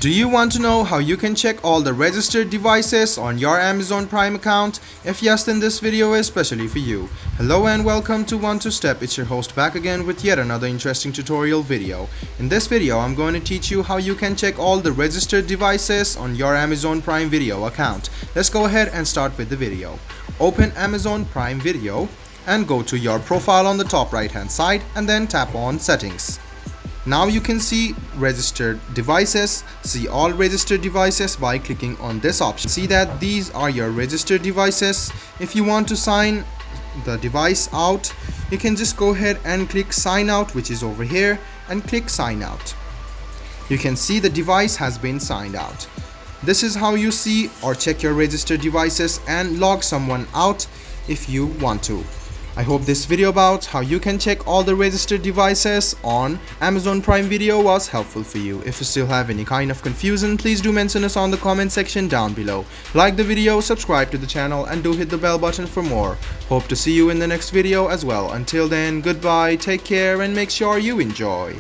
Do you want to know how you can check all the registered devices on your Amazon Prime account? If yes, then this video is specially for you. Hello and welcome to 1-2-Step. It's your host back again with yet another interesting tutorial video. In this video, I'm going to teach you how you can check all the registered devices on your Amazon Prime Video account. Let's go ahead and start with the video. Open Amazon Prime Video and go to your profile on the top right hand side and then tap on Settings. Now you can see registered devices. See all registered devices by clicking on this option. See that these are your registered devices. If you want to sign the device out, you can just go ahead and click sign out, which is over here, and click sign out. You can see the device has been signed out. This is how you see or check your registered devices and log someone out if you want to. I hope this video about how you can check all the registered devices on Amazon Prime Video was helpful for you. If you still have any kind of confusion, please do mention us on the comment section down below. Like the video, subscribe to the channel, and do hit the bell button for more. Hope to see you in the next video as well. Until then, goodbye, take care, and make sure you enjoy.